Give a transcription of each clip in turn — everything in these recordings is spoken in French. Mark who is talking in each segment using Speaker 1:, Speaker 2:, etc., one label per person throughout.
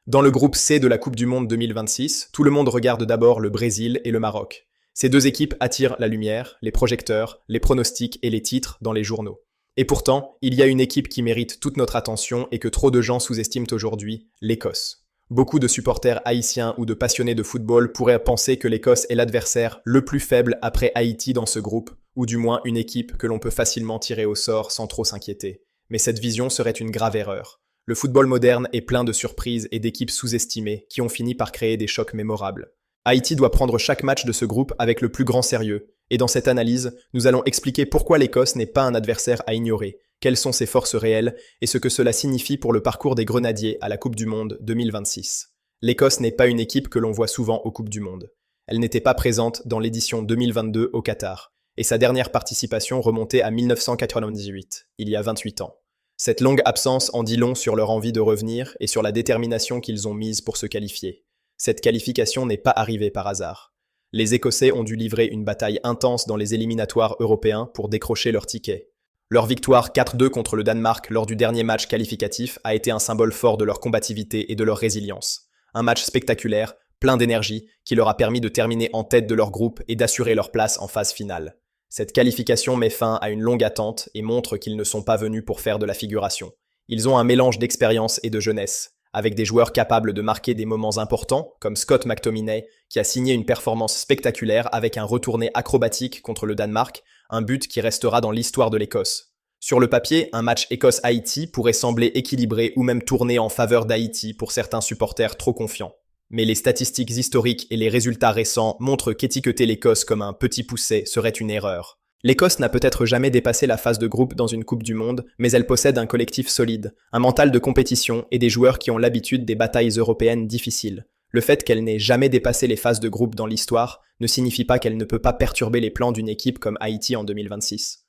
Speaker 1: Dans le groupe C de la Coupe du Monde 2026, tout le monde regarde d'abord le Brésil et le Maroc. Ces deux équipes attirent la lumière, les projecteurs, les pronostics et les titres dans les journaux. Et pourtant, il y a une équipe qui mérite toute notre attention et que trop de gens sous-estiment aujourd'hui, l'Écosse. Beaucoup de supporters haïtiens ou de passionnés de football pourraient penser que l'Écosse est l'adversaire le plus faible après Haïti dans ce groupe, ou du moins une équipe que l'on peut facilement tirer au sort sans trop s'inquiéter. Mais cette vision serait une grave erreur. Le football moderne est plein de surprises et d'équipes sous-estimées qui ont fini par créer des chocs mémorables. Haïti doit prendre chaque match de ce groupe avec le plus grand sérieux, et dans cette analyse, nous allons expliquer pourquoi l'Écosse n'est pas un adversaire à ignorer, quelles sont ses forces réelles et ce que cela signifie pour le parcours des Grenadiers à la Coupe du Monde 2026. L'Écosse n'est pas une équipe que l'on voit souvent aux Coupes du Monde. Elle n'était pas présente dans l'édition 2022 au Qatar, et sa dernière participation remontait à 1998, il y a 28 ans. Cette longue absence en dit long sur leur envie de revenir et sur la détermination qu'ils ont mise pour se qualifier. Cette qualification n'est pas arrivée par hasard. Les Écossais ont dû livrer une bataille intense dans les éliminatoires européens pour décrocher leur ticket. Leur victoire 4-2 contre le Danemark lors du dernier match qualificatif a été un symbole fort de leur combativité et de leur résilience. Un match spectaculaire, plein d'énergie, qui leur a permis de terminer en tête de leur groupe et d'assurer leur place en phase finale. Cette qualification met fin à une longue attente et montre qu'ils ne sont pas venus pour faire de la figuration. Ils ont un mélange d'expérience et de jeunesse, avec des joueurs capables de marquer des moments importants, comme Scott McTominay, qui a signé une performance spectaculaire avec un retourné acrobatique contre le Danemark, un but qui restera dans l'histoire de l'Écosse. Sur le papier, un match Écosse-Haïti pourrait sembler équilibré ou même tourner en faveur d'Haïti pour certains supporters trop confiants. Mais les statistiques historiques et les résultats récents montrent qu'étiqueter l'Écosse comme un petit poucet serait une erreur. L'Écosse n'a peut-être jamais dépassé la phase de groupe dans une Coupe du Monde, mais elle possède un collectif solide, un mental de compétition et des joueurs qui ont l'habitude des batailles européennes difficiles. Le fait qu'elle n'ait jamais dépassé les phases de groupe dans l'histoire ne signifie pas qu'elle ne peut pas perturber les plans d'une équipe comme Haïti en 2026.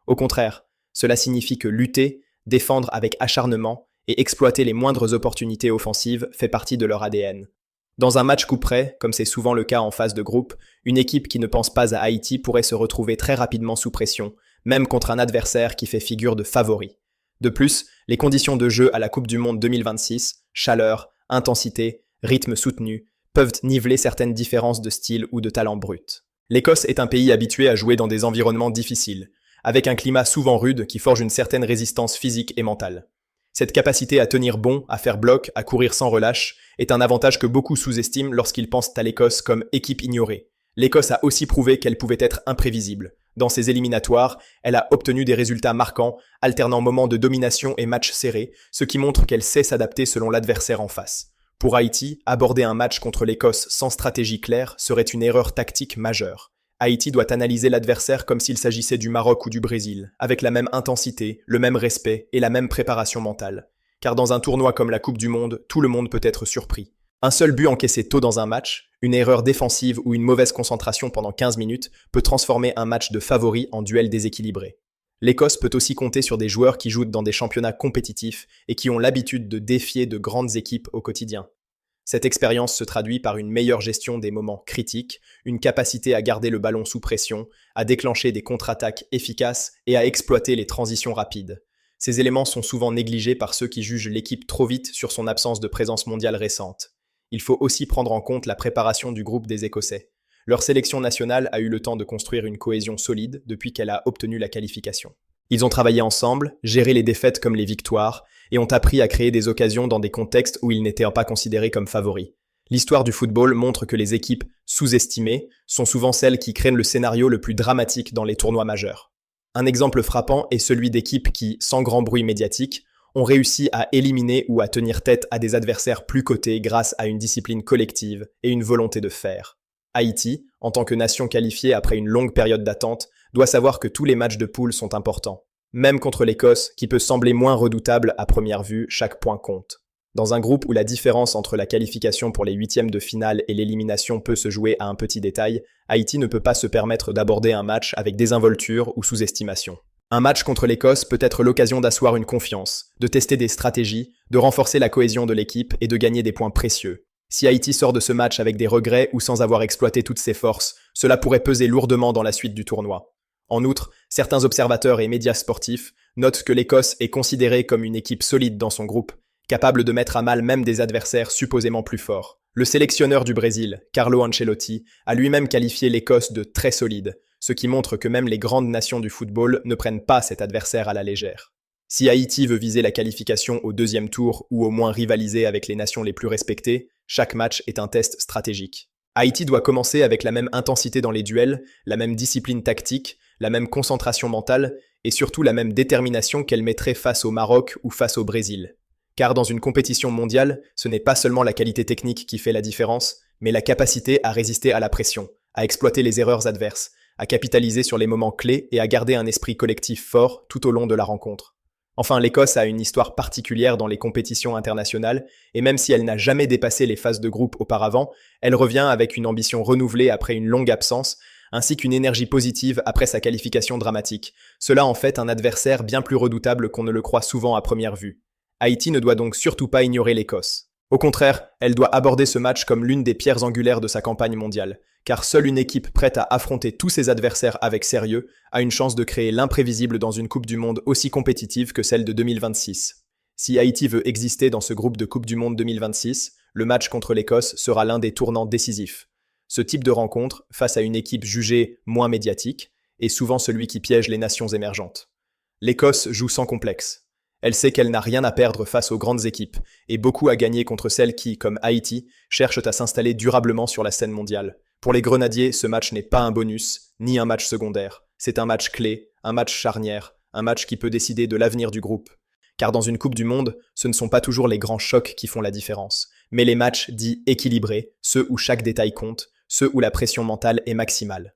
Speaker 1: Au contraire, cela signifie que lutter, défendre avec acharnement et exploiter les moindres opportunités offensives fait partie de leur ADN. Dans un match coup près, comme c'est souvent le cas en phase de groupe, une équipe qui ne pense pas à Haïti pourrait se retrouver très rapidement sous pression, même contre un adversaire qui fait figure de favori. De plus, les conditions de jeu à la Coupe du Monde 2026, chaleur, intensité, rythme soutenu, peuvent niveler certaines différences de style ou de talent brut. L'Écosse est un pays habitué à jouer dans des environnements difficiles, avec un climat souvent rude qui forge une certaine résistance physique et mentale. Cette capacité à tenir bon, à faire bloc, à courir sans relâche, est un avantage que beaucoup sous-estiment lorsqu'ils pensent à l'Écosse comme équipe ignorée. L'Écosse a aussi prouvé qu'elle pouvait être imprévisible. Dans ses éliminatoires, elle a obtenu des résultats marquants, alternant moments de domination et matchs serrés, ce qui montre qu'elle sait s'adapter selon l'adversaire en face. Pour Haïti, aborder un match contre l'Écosse sans stratégie claire serait une erreur tactique majeure. Haïti doit analyser l'adversaire comme s'il s'agissait du Maroc ou du Brésil, avec la même intensité, le même respect et la même préparation mentale. Car dans un tournoi comme la Coupe du Monde, tout le monde peut être surpris. Un seul but encaissé tôt dans un match, une erreur défensive ou une mauvaise concentration pendant 15 minutes peut transformer un match de favori en duel déséquilibré. L'Écosse peut aussi compter sur des joueurs qui jouent dans des championnats compétitifs et qui ont l'habitude de défier de grandes équipes au quotidien. Cette expérience se traduit par une meilleure gestion des moments critiques, une capacité à garder le ballon sous pression, à déclencher des contre-attaques efficaces et à exploiter les transitions rapides. Ces éléments sont souvent négligés par ceux qui jugent l'équipe trop vite sur son absence de présence mondiale récente. Il faut aussi prendre en compte la préparation du groupe des Écossais. Leur sélection nationale a eu le temps de construire une cohésion solide depuis qu'elle a obtenu la qualification. Ils ont travaillé ensemble, géré les défaites comme les victoires, et ont appris à créer des occasions dans des contextes où ils n'étaient pas considérés comme favoris. L'histoire du football montre que les équipes sous-estimées sont souvent celles qui créent le scénario le plus dramatique dans les tournois majeurs. Un exemple frappant est celui d'équipes qui, sans grand bruit médiatique, ont réussi à éliminer ou à tenir tête à des adversaires plus cotés grâce à une discipline collective et une volonté de faire. Haïti, en tant que nation qualifiée après une longue période d'attente, doit savoir que tous les matchs de poule sont importants. Même contre l'Écosse, qui peut sembler moins redoutable à première vue, chaque point compte. Dans un groupe où la différence entre la qualification pour les huitièmes de finale et l'élimination peut se jouer à un petit détail, Haïti ne peut pas se permettre d'aborder un match avec désinvolture ou sous-estimation. Un match contre l'Écosse peut être l'occasion d'asseoir une confiance, de tester des stratégies, de renforcer la cohésion de l'équipe et de gagner des points précieux. Si Haïti sort de ce match avec des regrets ou sans avoir exploité toutes ses forces, cela pourrait peser lourdement dans la suite du tournoi. En outre, certains observateurs et médias sportifs notent que l'Écosse est considérée comme une équipe solide dans son groupe, capable de mettre à mal même des adversaires supposément plus forts. Le sélectionneur du Brésil, Carlo Ancelotti, a lui-même qualifié l'Écosse de très solide, ce qui montre que même les grandes nations du football ne prennent pas cet adversaire à la légère. Si Haïti veut viser la qualification au deuxième tour ou au moins rivaliser avec les nations les plus respectées, chaque match est un test stratégique. Haïti doit commencer avec la même intensité dans les duels, la même discipline tactique, la même concentration mentale et surtout la même détermination qu'elle mettrait face au Maroc ou face au Brésil. Car dans une compétition mondiale, ce n'est pas seulement la qualité technique qui fait la différence, mais la capacité à résister à la pression, à exploiter les erreurs adverses, à capitaliser sur les moments clés et à garder un esprit collectif fort tout au long de la rencontre. Enfin, l'Écosse a une histoire particulière dans les compétitions internationales, et même si elle n'a jamais dépassé les phases de groupe auparavant, elle revient avec une ambition renouvelée après une longue absence, ainsi qu'une énergie positive après sa qualification dramatique. Cela en fait un adversaire bien plus redoutable qu'on ne le croit souvent à première vue. Haïti ne doit donc surtout pas ignorer l'Écosse. Au contraire, elle doit aborder ce match comme l'une des pierres angulaires de sa campagne mondiale, car seule une équipe prête à affronter tous ses adversaires avec sérieux a une chance de créer l'imprévisible dans une Coupe du Monde aussi compétitive que celle de 2026. Si Haïti veut exister dans ce groupe de Coupe du Monde 2026, le match contre l'Écosse sera l'un des tournants décisifs. Ce type de rencontre, face à une équipe jugée moins médiatique, est souvent celui qui piège les nations émergentes. L'Écosse joue sans complexe. Elle sait qu'elle n'a rien à perdre face aux grandes équipes, et beaucoup à gagner contre celles qui, comme Haïti, cherchent à s'installer durablement sur la scène mondiale. Pour les Grenadiers, ce match n'est pas un bonus, ni un match secondaire. C'est un match clé, un match charnière, un match qui peut décider de l'avenir du groupe. Car dans une Coupe du Monde, ce ne sont pas toujours les grands chocs qui font la différence, mais les matchs dits équilibrés, ceux où chaque détail compte, ceux où la pression mentale est maximale.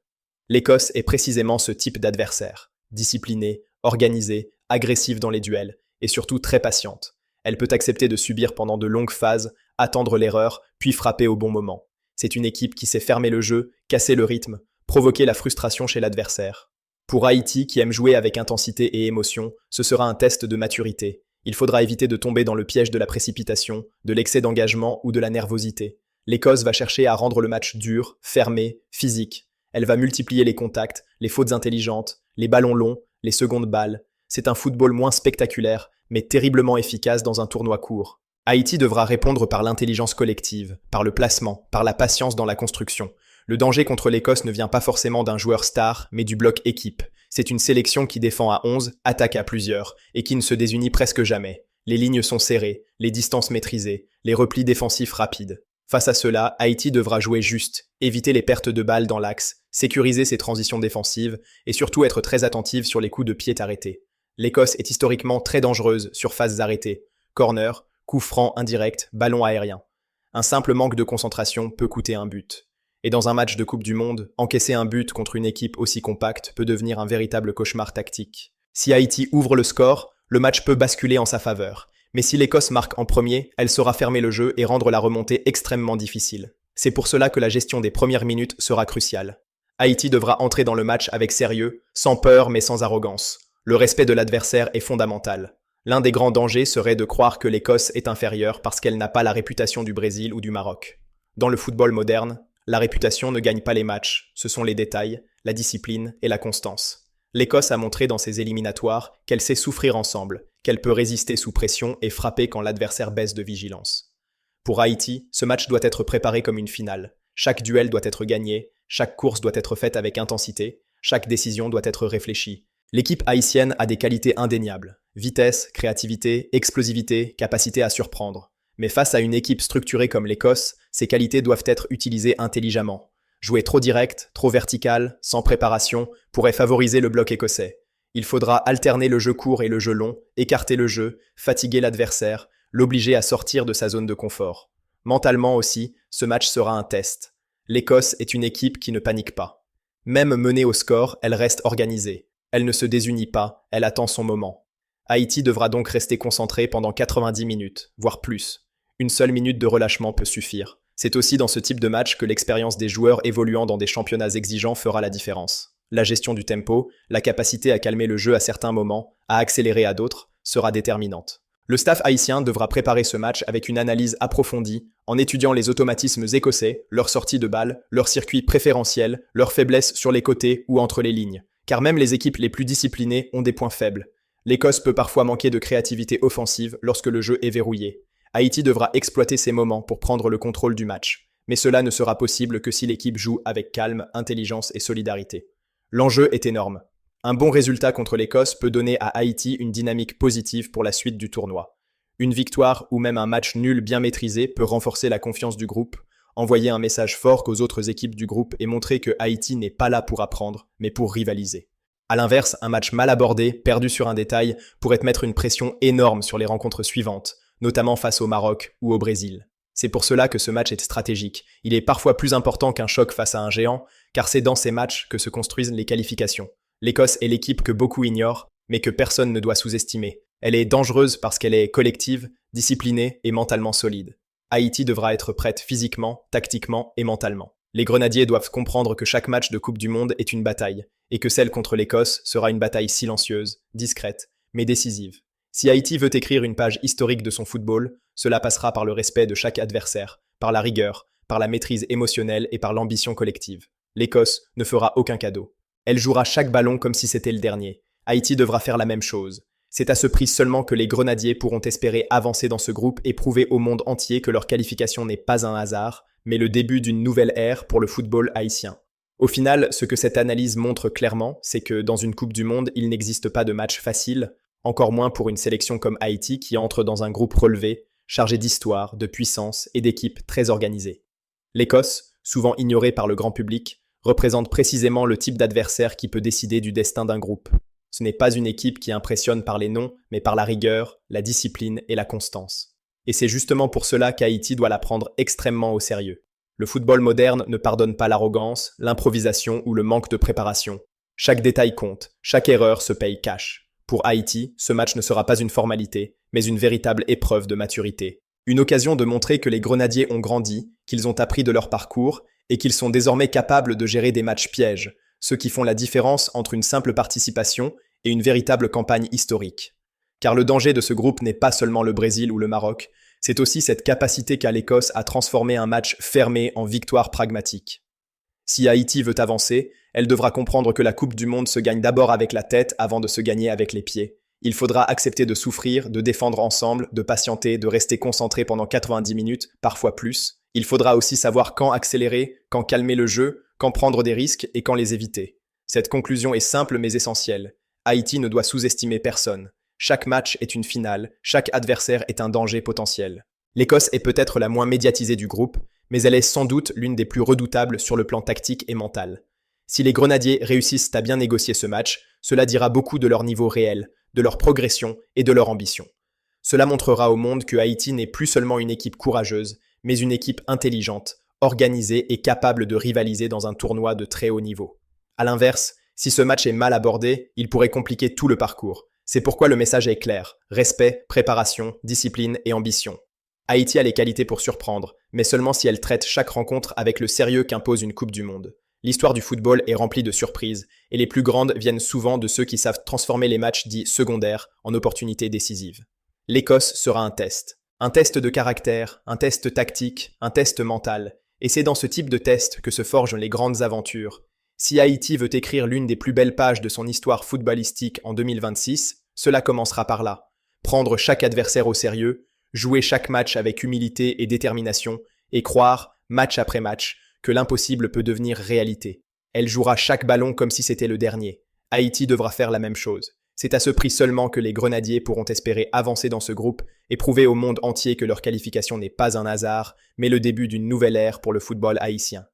Speaker 1: L'Écosse est précisément ce type d'adversaire, disciplinée, organisée, agressive dans les duels, et surtout très patiente. Elle peut accepter de subir pendant de longues phases, attendre l'erreur, puis frapper au bon moment. C'est une équipe qui sait fermer le jeu, casser le rythme, provoquer la frustration chez l'adversaire. Pour Haïti, qui aime jouer avec intensité et émotion, ce sera un test de maturité. Il faudra éviter de tomber dans le piège de la précipitation, de l'excès d'engagement ou de la nervosité. L'Écosse va chercher à rendre le match dur, fermé, physique. Elle va multiplier les contacts, les fautes intelligentes, les ballons longs, les secondes balles. C'est un football moins spectaculaire, mais terriblement efficace dans un tournoi court. Haïti devra répondre par l'intelligence collective, par le placement, par la patience dans la construction. Le danger contre l'Écosse ne vient pas forcément d'un joueur star, mais du bloc équipe. C'est une sélection qui défend à 11, attaque à plusieurs, et qui ne se désunit presque jamais. Les lignes sont serrées, les distances maîtrisées, les replis défensifs rapides. Face à cela, Haïti devra jouer juste, éviter les pertes de balles dans l'axe, sécuriser ses transitions défensives, et surtout être très attentive sur les coups de pied arrêtés. L'Écosse est historiquement très dangereuse sur phases arrêtées, corner, coups francs indirects, ballons aériens. Un simple manque de concentration peut coûter un but. Et dans un match de Coupe du Monde, encaisser un but contre une équipe aussi compacte peut devenir un véritable cauchemar tactique. Si Haïti ouvre le score, le match peut basculer en sa faveur. Mais si l'Écosse marque en premier, elle saura fermer le jeu et rendre la remontée extrêmement difficile. C'est pour cela que la gestion des premières minutes sera cruciale. Haïti devra entrer dans le match avec sérieux, sans peur mais sans arrogance. Le respect de l'adversaire est fondamental. L'un des grands dangers serait de croire que l'Écosse est inférieure parce qu'elle n'a pas la réputation du Brésil ou du Maroc. Dans le football moderne, la réputation ne gagne pas les matchs, ce sont les détails, la discipline et la constance. L'Écosse a montré dans ses éliminatoires qu'elle sait souffrir ensemble, qu'elle peut résister sous pression et frapper quand l'adversaire baisse de vigilance. Pour Haïti, ce match doit être préparé comme une finale. Chaque duel doit être gagné, chaque course doit être faite avec intensité, chaque décision doit être réfléchie. L'équipe haïtienne a des qualités indéniables. Vitesse, créativité, explosivité, capacité à surprendre. Mais face à une équipe structurée comme l'Écosse, ces qualités doivent être utilisées intelligemment. Jouer trop direct, trop vertical, sans préparation, pourrait favoriser le bloc écossais. Il faudra alterner le jeu court et le jeu long, écarter le jeu, fatiguer l'adversaire, l'obliger à sortir de sa zone de confort. Mentalement aussi, ce match sera un test. L'Écosse est une équipe qui ne panique pas. Même menée au score, elle reste organisée. Elle ne se désunit pas, elle attend son moment. Haïti devra donc rester concentré pendant 90 minutes, voire plus. Une seule minute de relâchement peut suffire. C'est aussi dans ce type de match que l'expérience des joueurs évoluant dans des championnats exigeants fera la différence. La gestion du tempo, la capacité à calmer le jeu à certains moments, à accélérer à d'autres, sera déterminante. Le staff haïtien devra préparer ce match avec une analyse approfondie, en étudiant les automatismes écossais, leurs sorties de balles, leurs circuits préférentiels, leurs faiblesses sur les côtés ou entre les lignes. Car même les équipes les plus disciplinées ont des points faibles. L'Écosse peut parfois manquer de créativité offensive lorsque le jeu est verrouillé. Haïti devra exploiter ces moments pour prendre le contrôle du match. Mais cela ne sera possible que si l'équipe joue avec calme, intelligence et solidarité. L'enjeu est énorme. Un bon résultat contre l'Écosse peut donner à Haïti une dynamique positive pour la suite du tournoi. Une victoire ou même un match nul bien maîtrisé peut renforcer la confiance du groupe, envoyer un message fort aux autres équipes du groupe et montrer que Haïti n'est pas là pour apprendre, mais pour rivaliser. A l'inverse, un match mal abordé, perdu sur un détail, pourrait mettre une pression énorme sur les rencontres suivantes, notamment face au Maroc ou au Brésil. C'est pour cela que ce match est stratégique. Il est parfois plus important qu'un choc face à un géant, car c'est dans ces matchs que se construisent les qualifications. L'Écosse est l'équipe que beaucoup ignorent, mais que personne ne doit sous-estimer. Elle est dangereuse parce qu'elle est collective, disciplinée et mentalement solide. Haïti devra être prête physiquement, tactiquement et mentalement. Les Grenadiers doivent comprendre que chaque match de Coupe du Monde est une bataille, et que celle contre l'Écosse sera une bataille silencieuse, discrète, mais décisive. Si Haïti veut écrire une page historique de son football, cela passera par le respect de chaque adversaire, par la rigueur, par la maîtrise émotionnelle et par l'ambition collective. L'Écosse ne fera aucun cadeau. Elle jouera chaque ballon comme si c'était le dernier. Haïti devra faire la même chose. C'est à ce prix seulement que les Grenadiers pourront espérer avancer dans ce groupe et prouver au monde entier que leur qualification n'est pas un hasard, mais le début d'une nouvelle ère pour le football haïtien. Au final, ce que cette analyse montre clairement, c'est que dans une Coupe du Monde, il n'existe pas de match facile, encore moins pour une sélection comme Haïti qui entre dans un groupe relevé, chargé d'histoire, de puissance et d'équipes très organisées. L'Écosse, souvent ignorée par le grand public, représente précisément le type d'adversaire qui peut décider du destin d'un groupe. Ce n'est pas une équipe qui impressionne par les noms, mais par la rigueur, la discipline et la constance. Et c'est justement pour cela qu'Haïti doit la prendre extrêmement au sérieux. Le football moderne ne pardonne pas l'arrogance, l'improvisation ou le manque de préparation. Chaque détail compte, chaque erreur se paye cash. Pour Haïti, ce match ne sera pas une formalité, mais une véritable épreuve de maturité. Une occasion de montrer que les Grenadiers ont grandi, qu'ils ont appris de leur parcours et qu'ils sont désormais capables de gérer des matchs pièges, ceux qui font la différence entre une simple participation et une véritable campagne historique. Car le danger de ce groupe n'est pas seulement le Brésil ou le Maroc, c'est aussi cette capacité qu'a l'Écosse à transformer un match fermé en victoire pragmatique. Si Haïti veut avancer, elle devra comprendre que la Coupe du Monde se gagne d'abord avec la tête avant de se gagner avec les pieds. Il faudra accepter de souffrir, de défendre ensemble, de patienter, de rester concentré pendant 90 minutes, parfois plus. Il faudra aussi savoir quand accélérer, quand calmer le jeu, quand prendre des risques et quand les éviter. Cette conclusion est simple mais essentielle. Haïti ne doit sous-estimer personne. Chaque match est une finale, chaque adversaire est un danger potentiel. L'Écosse est peut-être la moins médiatisée du groupe, mais elle est sans doute l'une des plus redoutables sur le plan tactique et mental. Si les Grenadiers réussissent à bien négocier ce match, cela dira beaucoup de leur niveau réel, de leur progression et de leur ambition. Cela montrera au monde que Haïti n'est plus seulement une équipe courageuse, mais une équipe intelligente, organisée et capable de rivaliser dans un tournoi de très haut niveau. A l'inverse, si ce match est mal abordé, il pourrait compliquer tout le parcours. C'est pourquoi le message est clair. Respect, préparation, discipline et ambition. Haïti a les qualités pour surprendre, mais seulement si elle traite chaque rencontre avec le sérieux qu'impose une Coupe du Monde. L'histoire du football est remplie de surprises, et les plus grandes viennent souvent de ceux qui savent transformer les matchs dits secondaires en opportunités décisives. L'Écosse sera un test. Un test de caractère, un test tactique, un test mental. Et c'est dans ce type de test que se forgent les grandes aventures. Si Haïti veut écrire l'une des plus belles pages de son histoire footballistique en 2026, cela commencera par là. Prendre chaque adversaire au sérieux, jouer chaque match avec humilité et détermination, et croire, match après match, que l'impossible peut devenir réalité. Elle jouera chaque ballon comme si c'était le dernier. Haïti devra faire la même chose. C'est à ce prix seulement que les Grenadiers pourront espérer avancer dans ce groupe et prouver au monde entier que leur qualification n'est pas un hasard, mais le début d'une nouvelle ère pour le football haïtien.